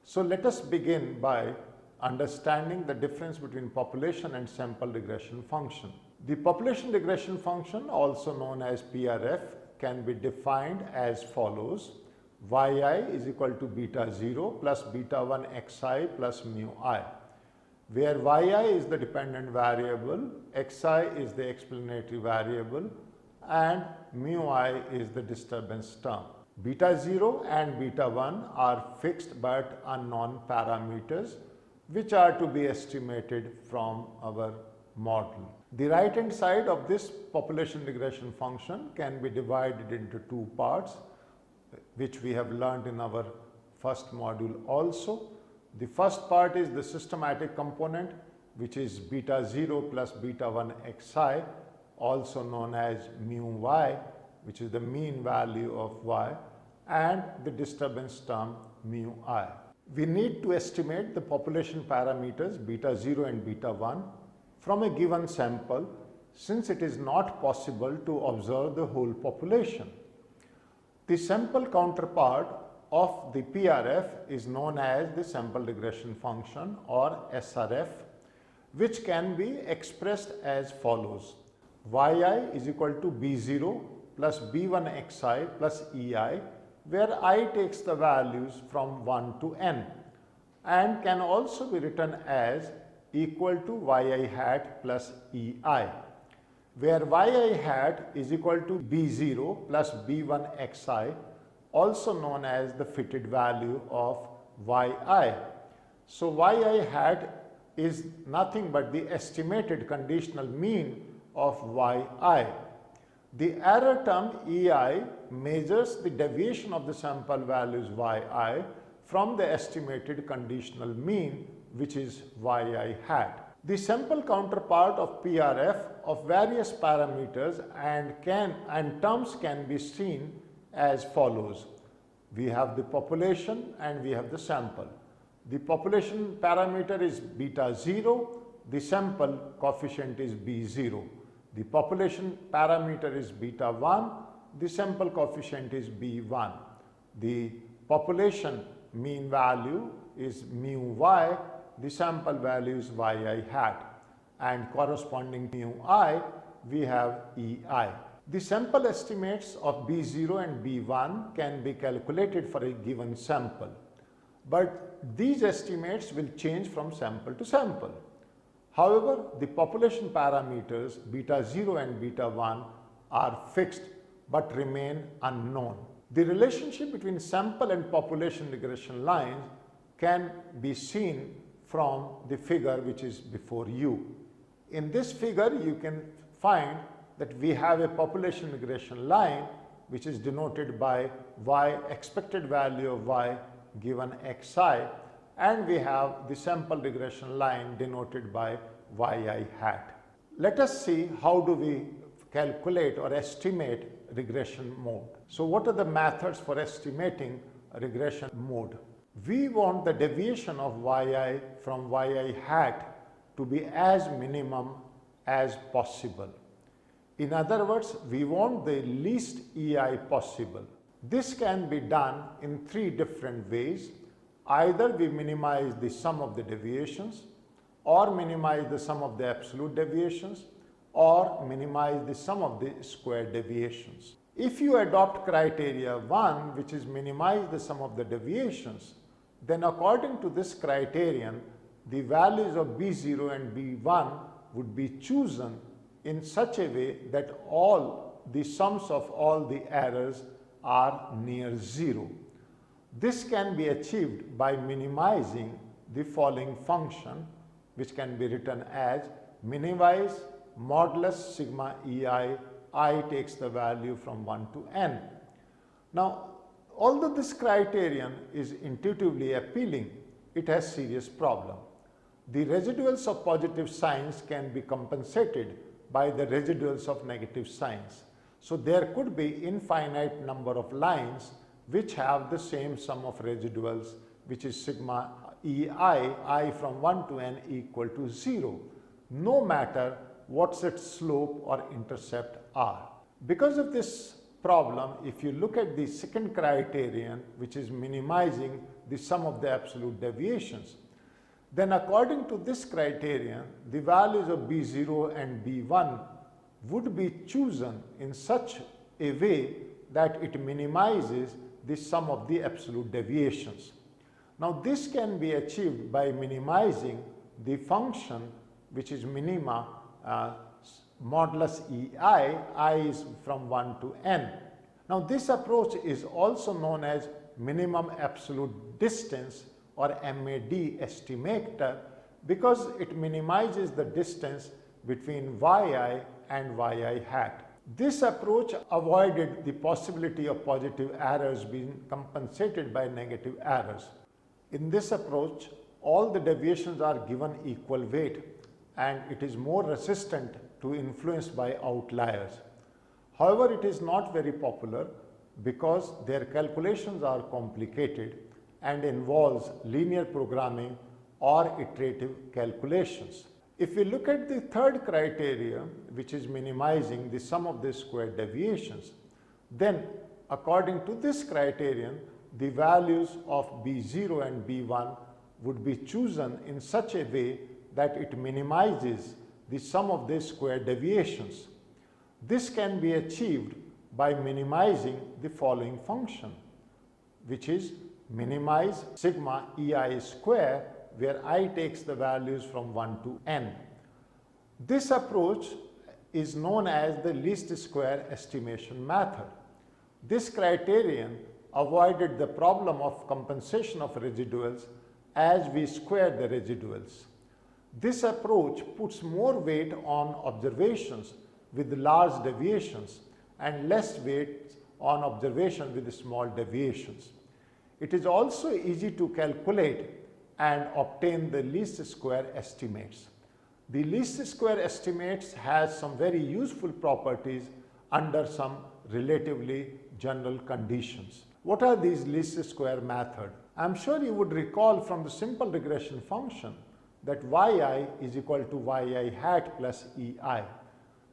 So let us begin by understanding the difference between population and sample regression function. The population regression function, also known as PRF, can be defined as follows. Yi is equal to beta 0 plus beta 1 xi plus mu I, where yi is the dependent variable, xi is the explanatory variable, and mu I is the disturbance term. Beta 0 and beta 1 are fixed but unknown parameters which are to be estimated from our model. The right hand side of this population regression function can be divided into two parts, which we have learned in our first module also. The first part is the systematic component, which is beta 0 plus beta 1 xi, also known as mu y, which is the mean value of y, and the disturbance term mu I. We need to estimate the population parameters beta 0 and beta 1 from a given sample, since it is not possible to observe the whole population. The sample counterpart of the PRF is known as the sample regression function, or SRF, which can be expressed as follows. Yi is equal to B0 plus B1 xi plus Ei, where I takes the values from 1 to n, and can also be written as equal to yi hat plus Ei, where yi hat is equal to B0 plus B1 xi, also known as the fitted value of yi. So yi hat is nothing but the estimated conditional mean of yi. The error term Ei measures the deviation of the sample values yi from the estimated conditional mean, which is yi hat. The sample counterpart of PRF of various parameters and terms can be seen as follows. We have the population and we have the sample. The population parameter is beta 0, the sample coefficient is B0. The population parameter is beta 1, the sample coefficient is B1. The population mean value is mu y, the sample value is yi hat, and corresponding mu I we have Ei. The sample estimates of B0 and B1 can be calculated for a given sample, but these estimates will change from sample to sample. However, the population parameters beta 0 and beta 1 are fixed but remain unknown. The relationship between sample and population regression lines can be seen from the figure which is before you. In this figure, you can find that we have a population regression line which is denoted by y, expected value of y given xi, and we have the sample regression line denoted by yi hat. Let us see how do we calculate or estimate regression mode. So what are the methods for estimating regression mode? We want the deviation of yi from yi hat to be as minimum as possible. In other words, we want the least Ei possible. This can be done in three different ways. Either we minimize the sum of the deviations, or minimize the sum of the absolute deviations, or minimize the sum of the squared deviations. If you adopt criteria 1, which is minimize the sum of the deviations, then according to this criterion, the values of B0 and B1 would be chosen in such a way that all the sums of all the errors are near 0. This can be achieved by minimizing the following function, which can be written as minimize modulus sigma Ei, I takes the value from 1 to n. Now, although this criterion is intuitively appealing, it has serious problem. The residuals of positive signs can be compensated by the residuals of negative signs. So there could be infinite number of lines which have the same sum of residuals, which is sigma Ei, I from 1 to n equal to 0, no matter what's its slope or intercept are. Because of this problem, if you look at the second criterion, which is minimizing the sum of the absolute deviations, then according to this criterion, the values of B0 and B1 would be chosen in such a way that it minimizes the sum of the absolute deviations. Now this can be achieved by minimizing the function which is minima modulus ei, I is from 1 to n. Now this approach is also known as minimum absolute distance or MAD estimator because it minimizes the distance between yi and yi hat. This approach avoided the possibility of positive errors being compensated by negative errors. In this approach, all the deviations are given equal weight and it is more resistant to influence by outliers. However, it is not very popular because their calculations are complicated and involves linear programming or iterative calculations. If we look at the third criteria, which is minimizing the sum of the squared deviations, then according to this criterion, the values of B0 and B1 would be chosen in such a way that it minimizes the sum of the squared deviations. This can be achieved by minimizing the following function, which is minimize sigma ei square, where I takes the values from 1 to n. This approach is known as the least square estimation method. This criterion avoided the problem of compensation of residuals as we square the residuals. This approach puts more weight on observations with large deviations and less weight on observation with small deviations. It is also easy to calculate and obtain the least square estimates. The least square estimates has some very useful properties under some relatively general conditions. What are these least square method? I am sure you would recall from the simple regression function that yi is equal to yi hat plus ei.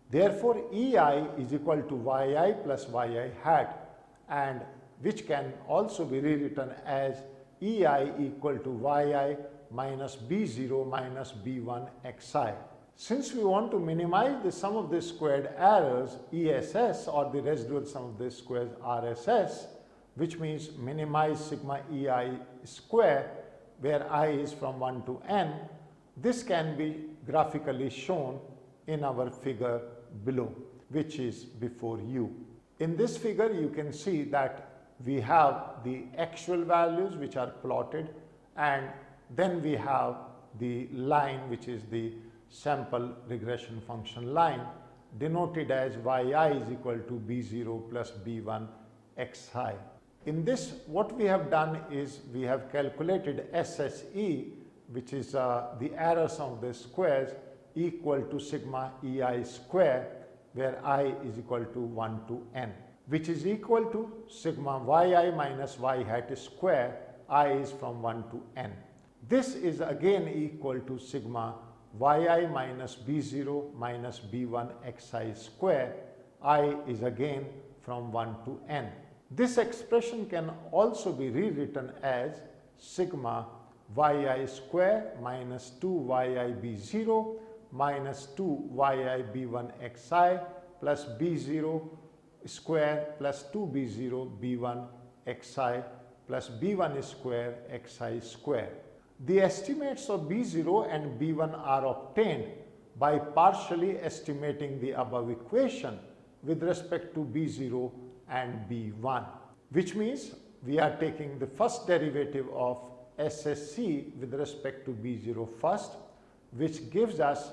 Therefore, ei is equal to yi plus yi hat, and which can also be rewritten as ei equal to yi minus b0 minus b1 xi. Since we want to minimize the sum of the squared errors ESS, or the residual sum of the squares RSS, which means minimize sigma ei square, where I is from 1 to n, this can be graphically shown in our figure below, which is before you. In this figure, you can see that we have the actual values which are plotted, and then we have the line which is the sample regression function line, denoted as yi is equal to b0 plus b1 xi. In this, what we have done is we have calculated SSE, which is the error sum of the squares, equal to sigma ei square, where I is equal to 1 to n, which is equal to sigma yi minus y hat square, I is from 1 to n. This is again equal to sigma yi minus b0 minus b1 xi square, I is again from 1 to n. This expression can also be rewritten as sigma yi square minus 2 yi b0 minus 2 yi b1 xi plus b0 square plus 2b0 b1 xi plus b1 square xi square. The estimates of b0 and b1 are obtained by partially estimating the above equation with respect to b0 and b1, which means we are taking the first derivative of SSC with respect to b0 first, which gives us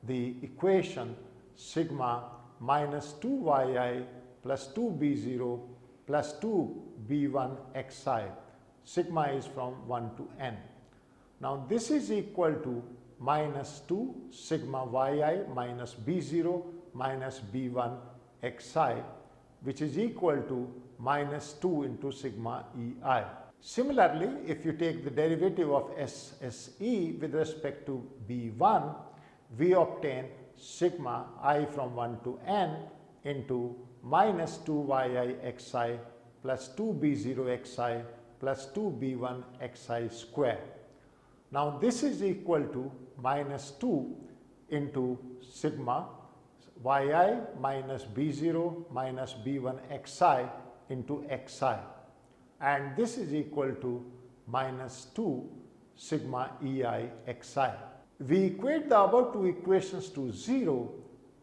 the equation sigma minus 2yi plus 2b0 plus 2b1 xi. Sigma is from 1 to n. Now this is equal to minus 2 sigma yi minus b0 minus b1 xi, which is equal to minus 2 into sigma ei. Similarly, if you take the derivative of SSE with respect to b1, we obtain sigma I from 1 to n into minus 2yi xi plus 2b0 xi plus 2b1 xi square. Now this is equal to minus 2 into sigma yi minus b0 minus b1 xi into xi, and this is equal to minus 2 sigma ei xi. We equate the above two equations to 0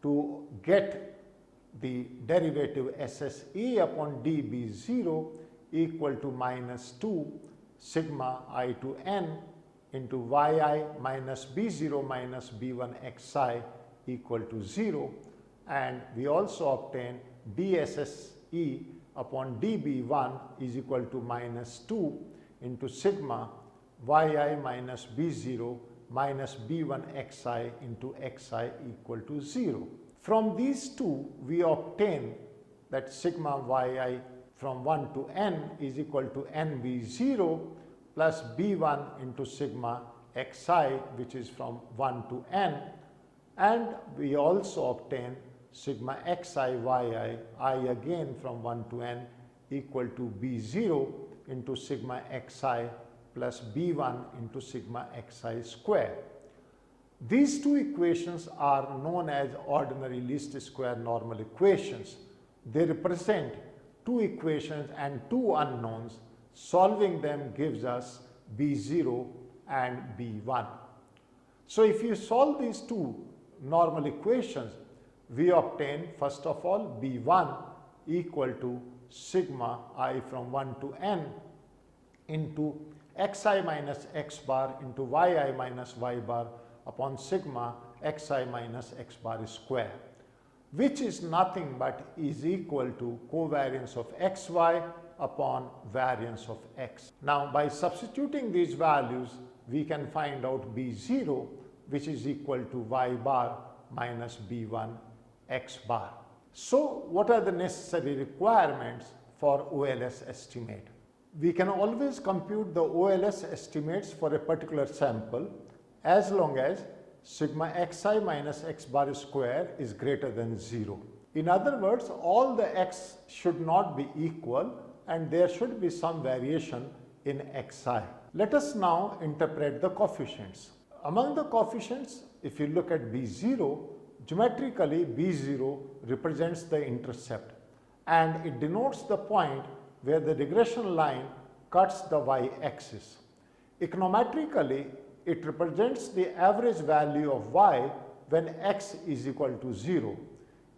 to get the derivative SSE upon dB0 equal to minus 2 sigma I to n into yi minus b0 minus b1 xi equal to 0, and we also obtain dSSE upon dB1 is equal to minus 2 into sigma yi minus b0 minus b1 xi into xi equal to 0. From these two, we obtain that sigma yi from 1 to n is equal to nb0 plus b1 into sigma xi, which is from 1 to n, and we also obtain sigma xi yi, I again from 1 to n equal to b0 into sigma xi plus b1 into sigma xi square. These two equations are known as ordinary least square normal equations. They represent two equations and two unknowns. Solving them gives us b0 and b1. So if you solve these two normal equations, we obtain first of all b1 equal to sigma I from 1 to n into xi minus x bar into yi minus y bar upon sigma xi minus x bar square, which is nothing but is equal to covariance of xy upon variance of x. Now by substituting these values, we can find out b0, which is equal to y bar minus b1 x bar. So what are the necessary requirements for OLS estimate? We can always compute the OLS estimates for a particular sample as long as sigma xi minus x bar square is greater than 0. In other words, all the x should not be equal and there should be some variation in xi. Let us now interpret the coefficients. Among the coefficients, if you look at b0, geometrically b0 represents the intercept and it denotes the point where the regression line cuts the y-axis. Econometrically, it represents the average value of y when x is equal to 0.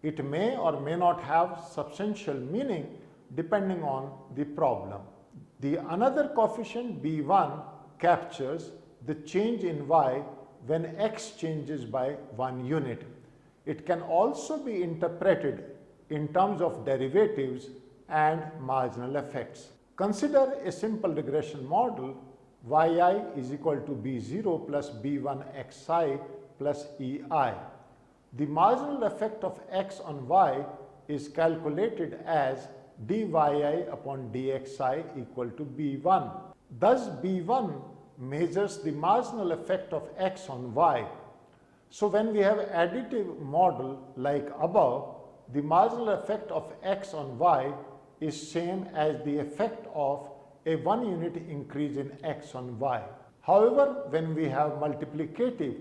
It may or may not have substantial meaning depending on the problem. The another coefficient b1 captures the change in y when x changes by 1 unit. It can also be interpreted in terms of derivatives and marginal effects. Consider a simple regression model yi is equal to b0 plus b1 xi plus ei. The marginal effect of x on y is calculated as dyi upon dxi equal to b1. Thus b1 measures the marginal effect of x on y. So when we have additive model like above, the marginal effect of x on y is same as the effect of a 1 unit increase in x on y. However, when we have multiplicative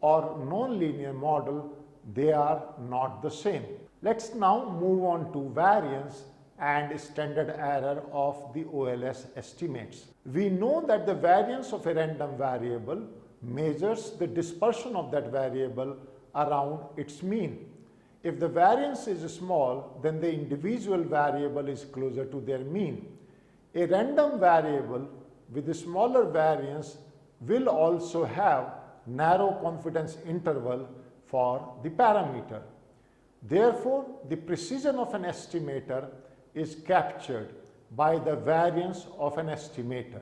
or non-linear model, they are not the same. Let's now move on to variance and standard error of the OLS estimates. We know that the variance of a random variable measures the dispersion of that variable around its mean. If the variance is small, then the individual variable is closer to their mean. A random variable with a smaller variance will also have narrow confidence interval for the parameter. Therefore, the precision of an estimator is captured by the variance of an estimator.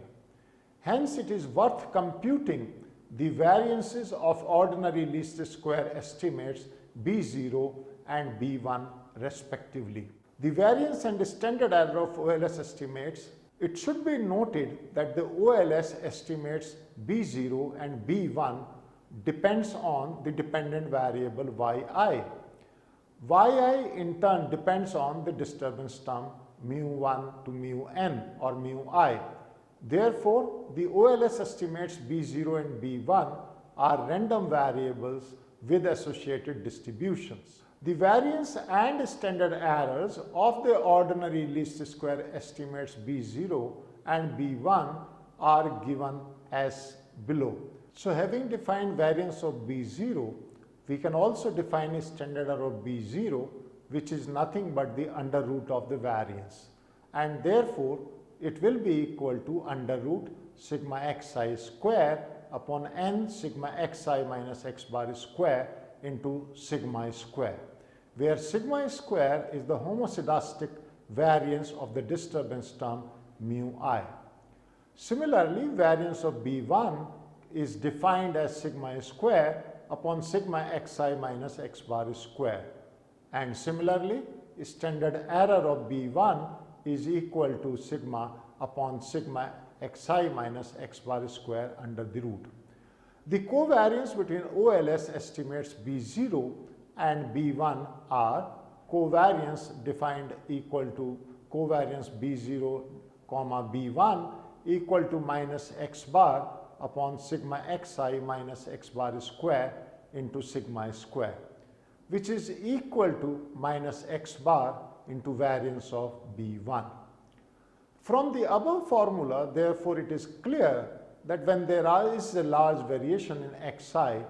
Hence, it is worth computing the variances of ordinary least square estimates b0 and b1 respectively. The variance and standard error of OLS estimates, it should be noted that the OLS estimates b0 and b1 depends on the dependent variable yi. yi in turn depends on the disturbance term mu1 to mu n or mu I. Therefore, the OLS estimates B0 and B1 are random variables with associated distributions. The variance and standard errors of the ordinary least square estimates B0 and B1 are given as below. So, having defined variance of B0, we can also define a standard error of B0, which is nothing but the under root of the variance, and therefore it will be equal to under root sigma xi square upon n sigma xi minus x bar square into sigma square, where sigma square is the homoscedastic variance of the disturbance term mu I. Similarly, variance of B1 is defined as sigma square upon sigma xi minus x bar square, and similarly standard error of B1 is equal to sigma upon sigma xi minus x bar square under the root. The covariance between OLS estimates B0 and B1 are covariance defined equal to covariance B0 comma B1 equal to minus x bar upon sigma xi minus x bar square into sigma square, which is equal to minus x bar into variance of B1. From the above formula, therefore, it is clear that when there is a large variation in xi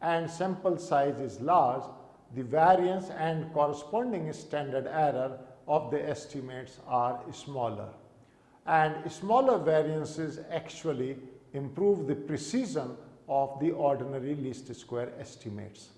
and sample size is large, the variance and corresponding standard error of the estimates are smaller, and smaller variances actually improve the precision of the ordinary least square estimates.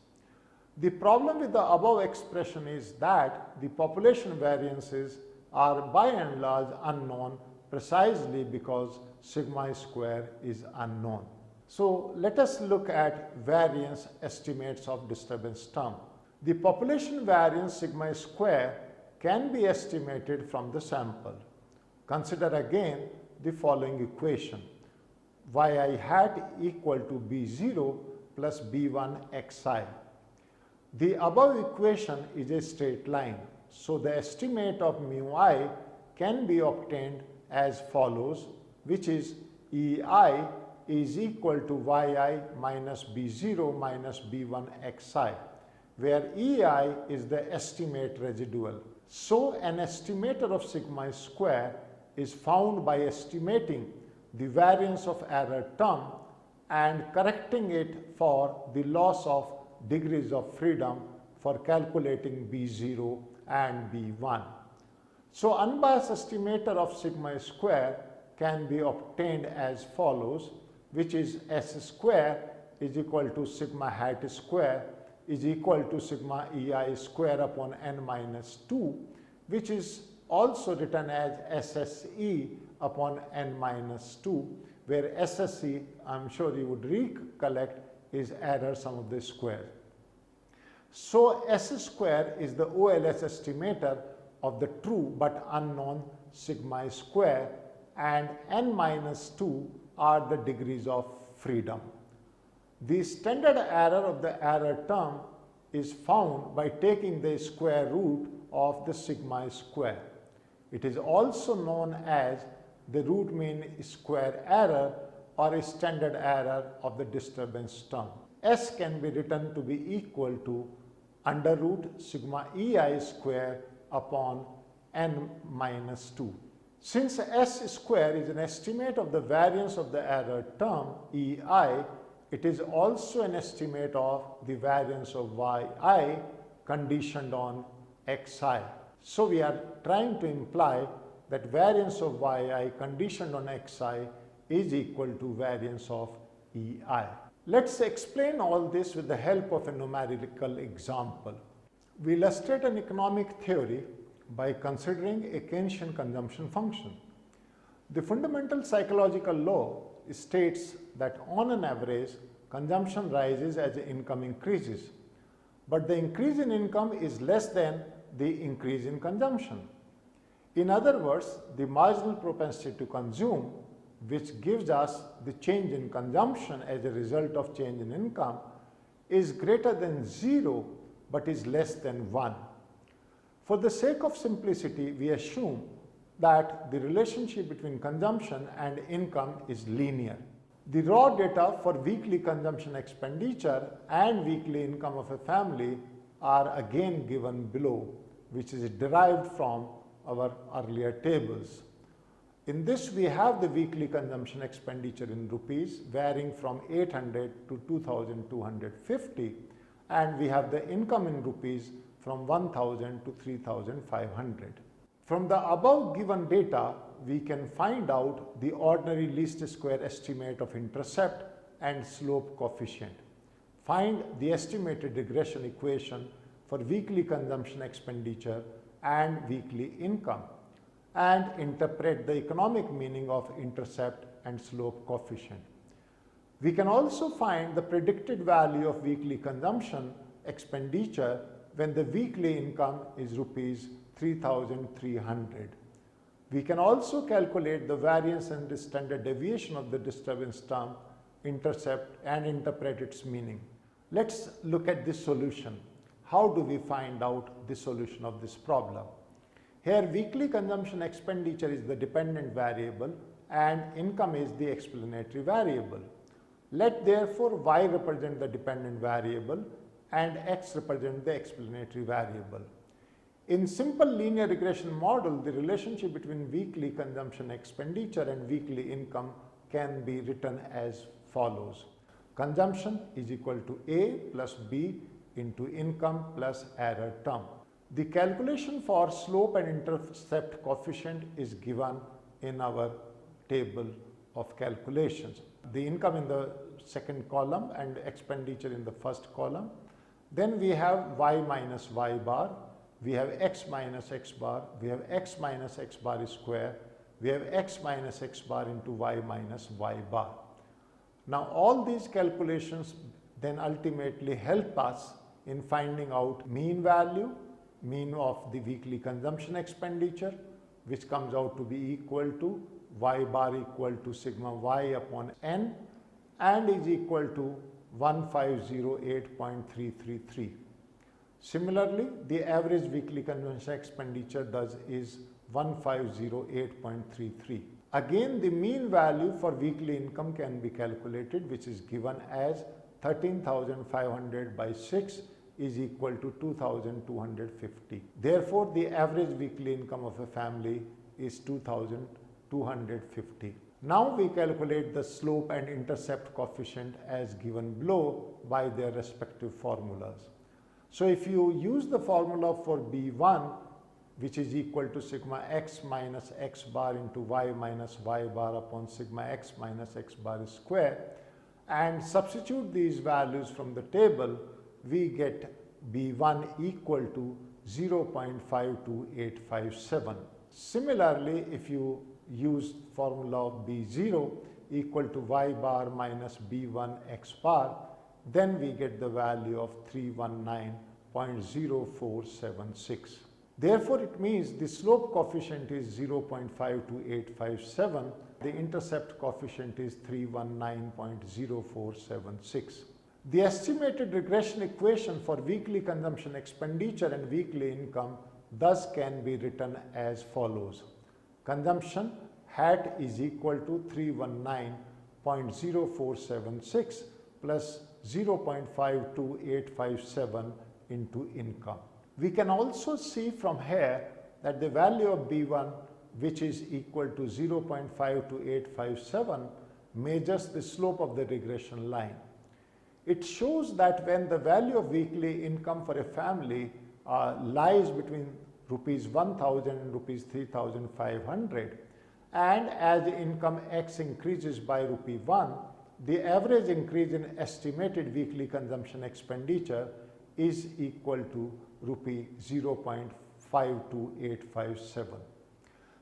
The problem with the above expression is that the population variances are by and large unknown precisely because sigma square is unknown. So, let us look at variance estimates of disturbance term. The population variance sigma square can be estimated from the sample. Consider again the following equation: yi hat equal to B0 plus B1 xi. The above equation is a straight line, so the estimate of mu I can be obtained as follows, which is EI is equal to yi minus B0 minus B1 xi, where EI is the estimate residual. So, an estimator of sigma square is found by estimating the variance of error term and correcting it for the loss of degrees of freedom for calculating B0 and B1. So, unbiased estimator of sigma square can be obtained as follows, which is S square is equal to sigma hat square is equal to sigma EI square upon n minus 2, which is also written as SSE upon n minus 2, where SSE, I am sure you would recollect, is error sum of the square. So, S square is the OLS estimator of the true but unknown sigma square, and n minus 2 are the degrees of freedom. The standard error of the error term is found by taking the square root of the sigma square. It is also known as the root mean square error or a standard error of the disturbance term. S can be written to be equal to under root sigma EI square upon n minus 2. Since S square is an estimate of the variance of the error term EI, it is also an estimate of the variance of yi conditioned on xi. So, we are trying to imply that variance of yi conditioned on xi is equal to variance of ei. Let us explain all this with the help of a numerical example. We illustrate an economic theory by considering a Keynesian consumption function. The fundamental psychological law states that on an average, consumption rises as income increases, but the increase in income is less than the increase in consumption. In other words, the marginal propensity to consume, which gives us the change in consumption as a result of change in income, is greater than 0 but is less than 1. For the sake of simplicity, we assume that the relationship between consumption and income is linear. The raw data for weekly consumption expenditure and weekly income of a family are again given below, which is derived from our earlier tables. In this, we have the weekly consumption expenditure in rupees varying from 800 to 2250, and we have the income in rupees from 1000 to 3500. From the above given data, we can find out the ordinary least square estimate of intercept and slope coefficient. Find the estimated regression equation for weekly consumption expenditure and weekly income, and interpret the economic meaning of intercept and slope coefficient. We can also find the predicted value of weekly consumption expenditure when the weekly income is rupees 3300. We can also calculate the variance and the standard deviation of the disturbance term intercept and interpret its meaning. Let's look at this solution. How do we find out the solution of this problem? Here, weekly consumption expenditure is the dependent variable and income is the explanatory variable. Let therefore y represent the dependent variable and x represent the explanatory variable. In simple linear regression model, the relationship between weekly consumption expenditure and weekly income can be written as follows. Consumption is equal to A plus B into income plus error term. The calculation for slope and intercept coefficient is given in our table of calculations. The income in the second column and expenditure in the first column. Then we have y minus y bar, we have x minus x bar, we have x minus x bar square, we have x minus x bar into y minus y bar. Now all these calculations then ultimately help us in finding out mean value, mean of the weekly consumption expenditure, which comes out to be equal to y bar equal to sigma y upon n and is equal to 1508.333. Similarly, the average weekly consumption expenditure is 1508.33. Again, the mean value for weekly income can be calculated, which is given as 13,500 by 6 is equal to 2,250. Therefore, the average weekly income of a family is 2,250. Now we calculate the slope and intercept coefficient as given below by their respective formulas. So if you use the formula for B1, which is equal to sigma x minus x bar into y minus y bar upon sigma x minus x bar square, and substitute these values from the table, we get B1 equal to 0.52857. Similarly, if you use formula of B0 equal to y bar minus B1 x bar, then we get the value of 319.0476. Therefore, it means the slope coefficient is 0.52857, the intercept coefficient is 319.0476. The estimated regression equation for weekly consumption expenditure and weekly income thus can be written as follows. Consumption hat is equal to 319.0476 plus 0.52857 into income. We can also see from here that the value of B1, which is equal to 0.52857, measures the slope of the regression line. It shows that when the value of weekly income for a family lies between rupees 1000 and rupees 3500, and as the income x increases by rupee 1, the average increase in estimated weekly consumption expenditure is equal to rupee 0.52857.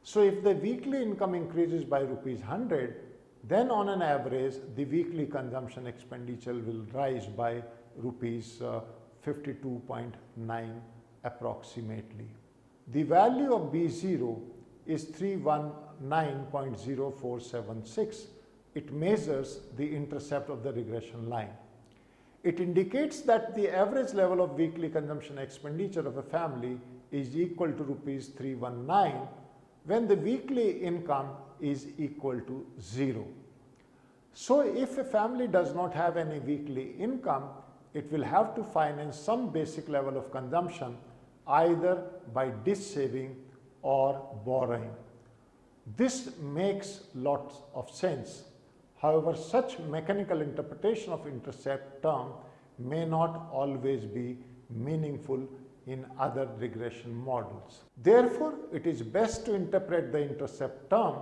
So if the weekly income increases by rupees 100, then on an average the weekly consumption expenditure will rise by rupees 52.9 approximately. The value of B0 is 319.0476. It measures the intercept of the regression line. It indicates that the average level of weekly consumption expenditure of a family is equal to rupees 319 when the weekly income is equal to 0. So if a family does not have any weekly income, it will have to finance some basic level of consumption either by dish saving or borrowing. This makes lots of sense. However, such mechanical interpretation of intercept term may not always be meaningful in other regression models. Therefore, it is best to interpret the intercept term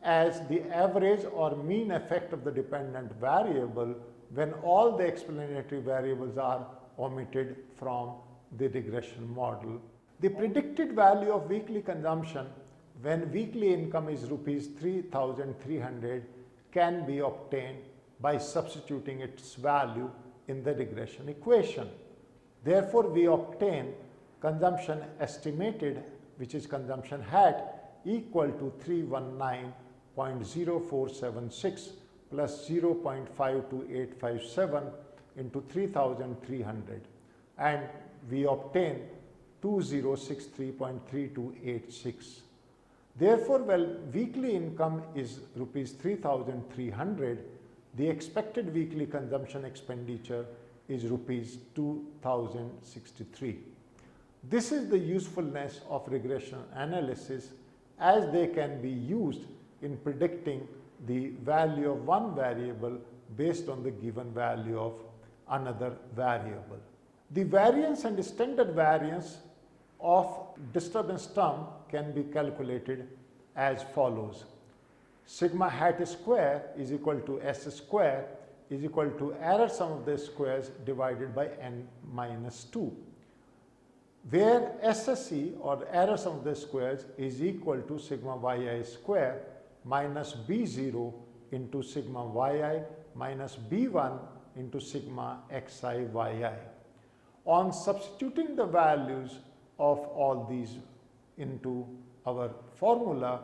as the average or mean effect of the dependent variable when all the explanatory variables are omitted from the regression model. The predicted value of weekly consumption when weekly income is rupees 3,300 can be obtained by substituting its value in the regression equation. Therefore, we obtain consumption estimated, which is consumption hat, equal to 319.0476 plus 0.52857 into 3,300, and we obtain 2063.3286. Therefore, while weekly income is rupees 3,300, the expected weekly consumption expenditure is rupees 2,063. This is the usefulness of regression analysis, as they can be used in predicting the value of one variable based on the given value of another variable. The variance and standard variance of disturbance term can be calculated as follows. Sigma hat square is equal to S square is equal to error sum of the squares divided by n minus 2, where SSE or error sum of the squares is equal to sigma yi square minus B0 into sigma yi minus B1 into sigma xi yi. On substituting the values of all these into our formula,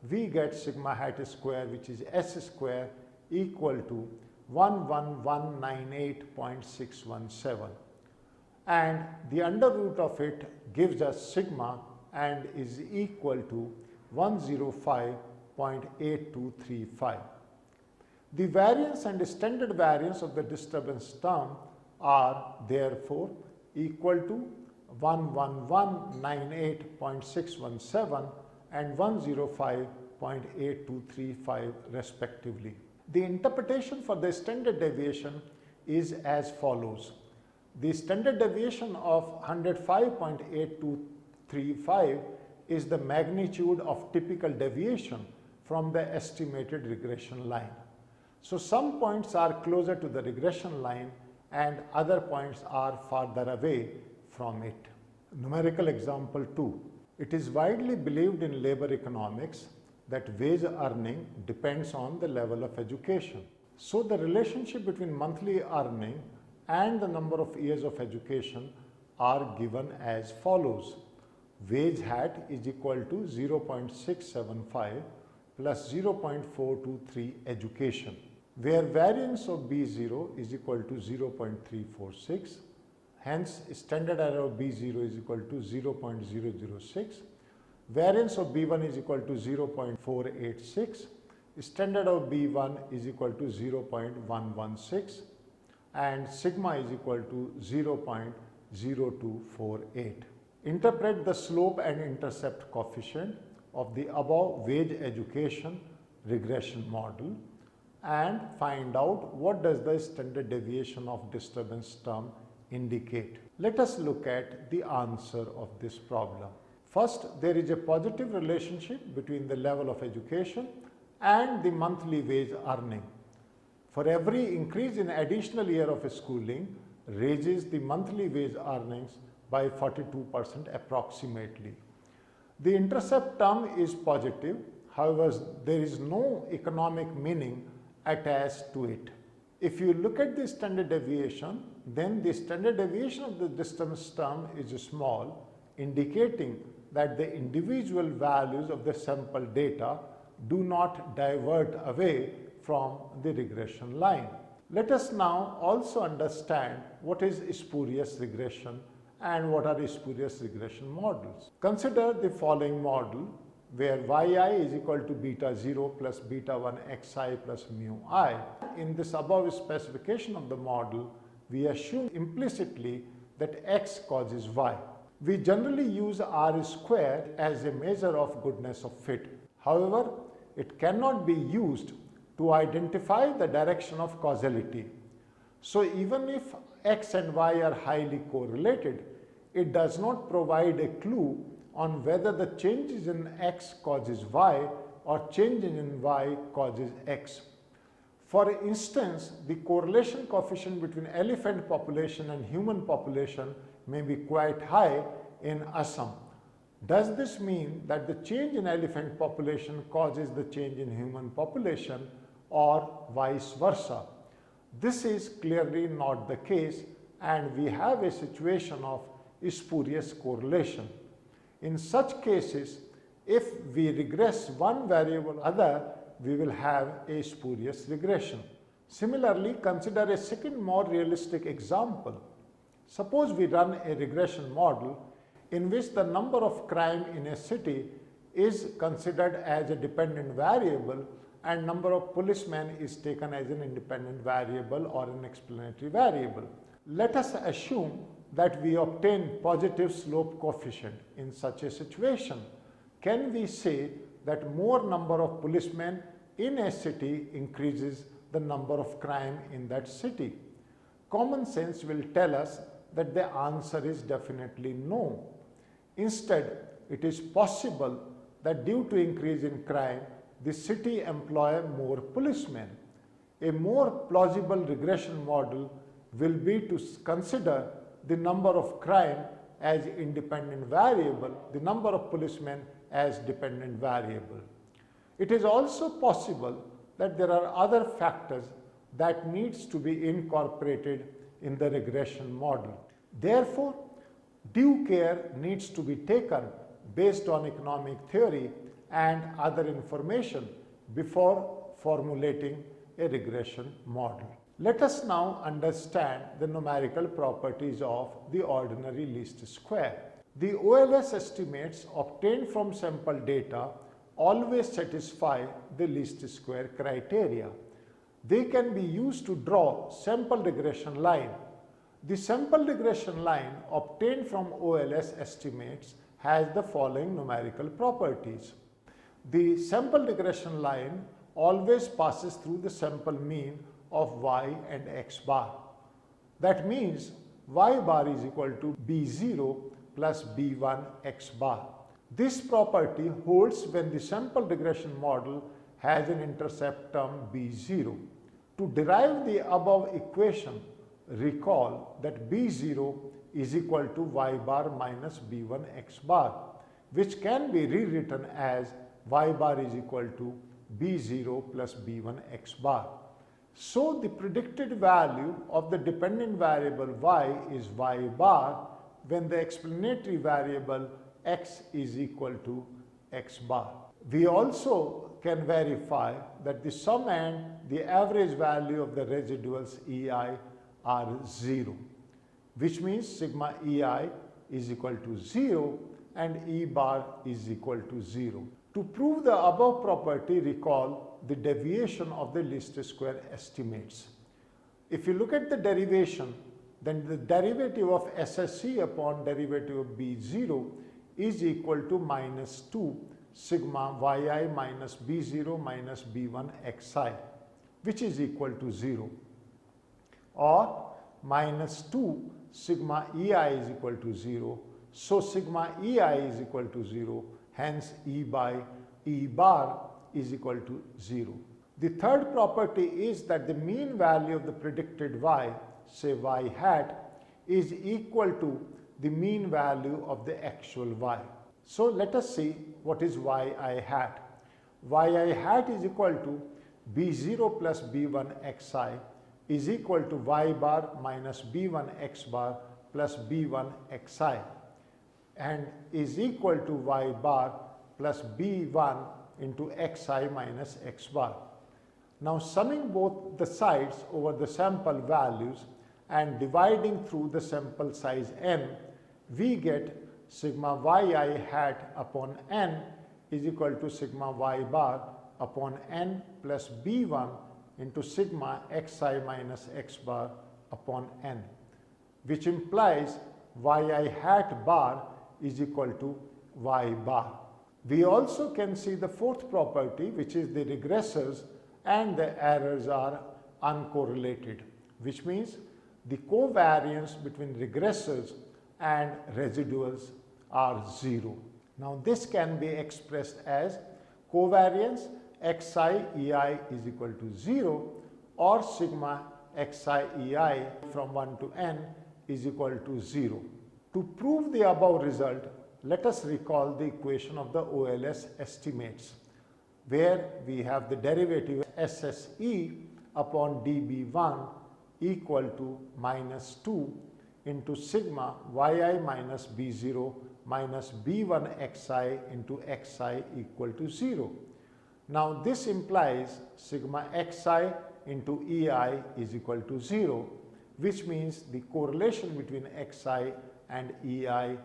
we get sigma hat square, which is S square, equal to 11198.617, and the under root of it gives us sigma and is equal to 105.8235. The variance and standard variance of the disturbance term are therefore equal to 11198.617 and 105.8235 respectively. The interpretation for the standard deviation is as follows. The standard deviation of 105.8235 is the magnitude of typical deviation from the estimated regression line. So some points are closer to the regression line and other points are farther away from it. Numerical example 2. It is widely believed in labor economics that wage earning depends on the level of education. So the relationship between monthly earning and the number of years of education are given as follows. Wage hat is equal to 0.675 plus 0.423 education, where variance of B0 is equal to 0.346. Hence, standard error of B0 is equal to 0.006. Variance of B1 is equal to 0.486. Standard of B1 is equal to 0.116. And sigma is equal to 0.0248. Interpret the slope and intercept coefficient of the above wage education regression model and find out what does the standard deviation of disturbance term indicate. Let us look at the answer of this problem. First, there is a positive relationship between the level of education and the monthly wage earning. For every increase in additional year of schooling raises the monthly wage earnings by 42% approximately. The intercept term is positive, however, there is no economic meaning attached to it. If you look at the standard deviation, then the standard deviation of the distance term is small, indicating that the individual values of the sample data do not divert away from the regression line. Let us now also understand what is spurious regression and what are spurious regression models. Consider the following model where yi is equal to beta 0 plus beta 1 xi plus mu I. In this above specification of the model, we assume implicitly that x causes y. We generally use r square as a measure of goodness of fit. However, it cannot be used to identify the direction of causality. So even if x and y are highly correlated, it does not provide a clue on whether the changes in x causes y or changes in y causes x. For instance, the correlation coefficient between elephant population and human population may be quite high in Assam. Does this mean that the change in elephant population causes the change in human population or vice versa? This is clearly not the case, and we have a situation of spurious correlation. In such cases, if we regress one variable or other, we will have a spurious regression. Similarly, consider a second more realistic example. Suppose we run a regression model in which the number of crime in a city is considered as a dependent variable and number of policemen is taken as an independent variable or an explanatory variable. Let us assume that we obtain positive slope coefficient. In such a situation, can we say that more number of policemen in a city increases the number of crime in that city? Common sense will tell us that the answer is definitely no. Instead, it is possible that due to increase in crime, the city employ more policemen. A more plausible regression model will be to consider the number of crime as independent variable, the number of policemen as dependent variable. It is also possible that there are other factors that needs to be incorporated in the regression model. Therefore, due care needs to be taken based on economic theory and other information before formulating a regression model. Let us now understand the numerical properties of the ordinary least square. The OLS estimates obtained from sample data always satisfy the least square criteria. They can be used to draw sample regression line. The sample regression line obtained from OLS estimates has the following numerical properties. The sample regression line always passes through the sample mean of y and x bar. That means y bar is equal to b0 plus b1 x bar. This property holds when the sample regression model has an intercept term b0. To derive the above equation, recall that b0 is equal to y bar minus b1 x bar, which can be rewritten as y bar is equal to b0 plus b1 x bar. So the predicted value of the dependent variable y is y bar when the explanatory variable x is equal to x bar. We also can verify that the sum and the average value of the residuals EI are 0, which means sigma EI is equal to 0 and E bar is equal to 0. To prove the above property, recall the deviation of the least square estimates. If you look at the derivation, then the derivative of SSE upon derivative of B0 is equal to minus 2 sigma yi minus B0 minus B1 xi, which is equal to 0, or minus 2 sigma EI is equal to 0. So sigma EI is equal to 0, hence E by E bar is equal to 0. The third property is that the mean value of the predicted y, say y hat, is equal to the mean value of the actual y. So let us see what is yi hat. Yi hat is equal to b0 plus b1 xi is equal to y bar minus b1 x bar plus b1 xi, and is equal to y bar plus b1 into xi minus x bar. Now summing both the sides over the sample values and dividing through the sample size n, we get sigma yi hat upon n is equal to sigma y bar upon n plus b1 into sigma xi minus x bar upon n, which implies yi hat bar is equal to y bar. We also can see the fourth property, which is the regressors and the errors are uncorrelated, which means the covariance between regressors and residuals are 0. Now this can be expressed as covariance xi ei is equal to 0 or sigma xi ei from 1 to n is equal to 0. To prove the above result, let us recall the equation of the OLS estimates, where we have the derivative SSE upon dB1 equal to minus 2 into sigma yi minus b0 minus b1 xi into xi equal to 0. Now this implies sigma xi into ei is equal to 0, which means the correlation between xi and ei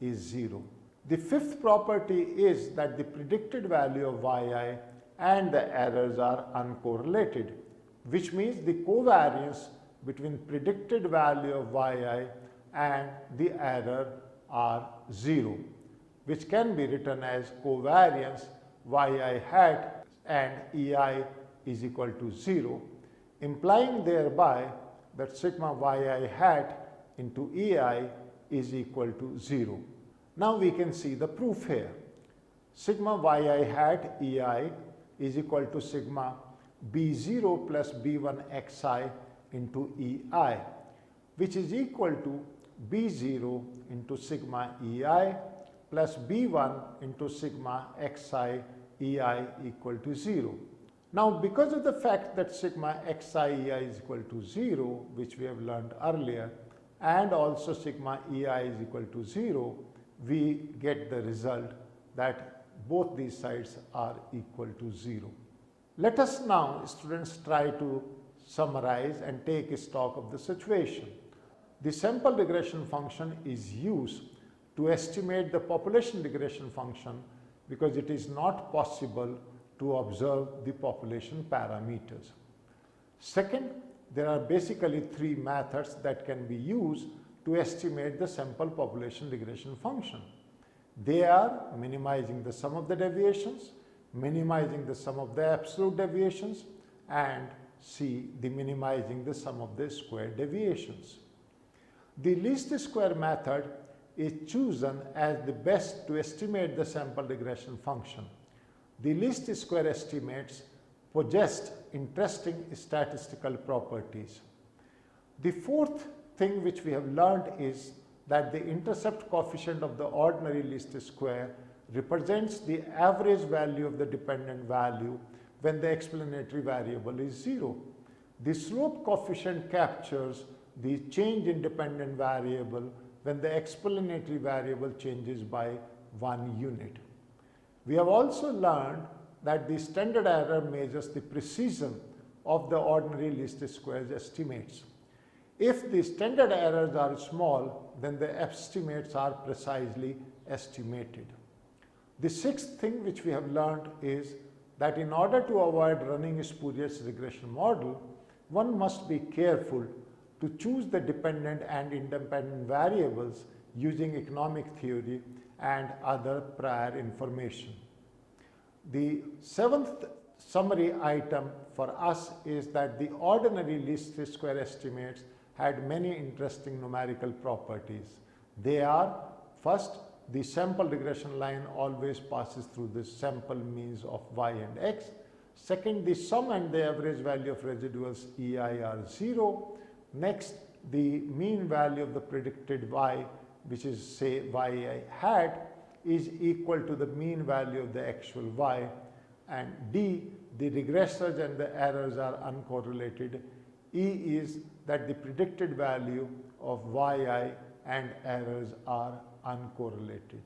is 0. The fifth property is that the predicted value of yi and the errors are uncorrelated, which means the covariance between predicted value of yi and the error are 0, which can be written as covariance yi hat and ei is equal to 0, implying thereby that sigma yi hat into ei is equal to 0. Now we can see the proof here. Sigma yi hat ei is equal to sigma b0 plus b1 xi into ei, which is equal to b0 into sigma ei plus b1 into sigma xi ei equal to 0. Now because of the fact that sigma xi ei is equal to 0, which we have learned earlier, and also sigma ei is equal to 0, we get the result that both these sides are equal to 0. Let us now, students, try to summarize and take stock of the situation. The sample regression function is used to estimate the population regression function because it is not possible to observe the population parameters. Second, there are basically three methods that can be used to estimate the sample population regression function. They are minimizing the sum of the deviations, minimizing the sum of the absolute deviations, and C, the minimizing the sum of the square deviations. The least square method is chosen as the best to estimate the sample regression function. The least square estimates possess interesting statistical properties. The fourth thing which we have learned is that the intercept coefficient of the ordinary least square represents the average value of the dependent value when the explanatory variable is 0. The slope coefficient captures the change in dependent variable when the explanatory variable changes by 1 unit. We have also learned that the standard error measures the precision of the ordinary least squares estimates. If the standard errors are small, then the estimates are precisely estimated. The sixth thing which we have learned is that in order to avoid running a spurious regression model, one must be careful to choose the dependent and independent variables using economic theory and other prior information. The seventh summary item for us is that the ordinary least square estimates had many interesting numerical properties. They are, first, the sample regression line always passes through the sample means of y and x. Second, the sum and the average value of residuals ei are 0. Next, the mean value of the predicted y, which is say yi hat, is equal to the mean value of the actual y. And D, the regressors and the errors are uncorrelated. E is that the predicted value of yi and errors are uncorrelated.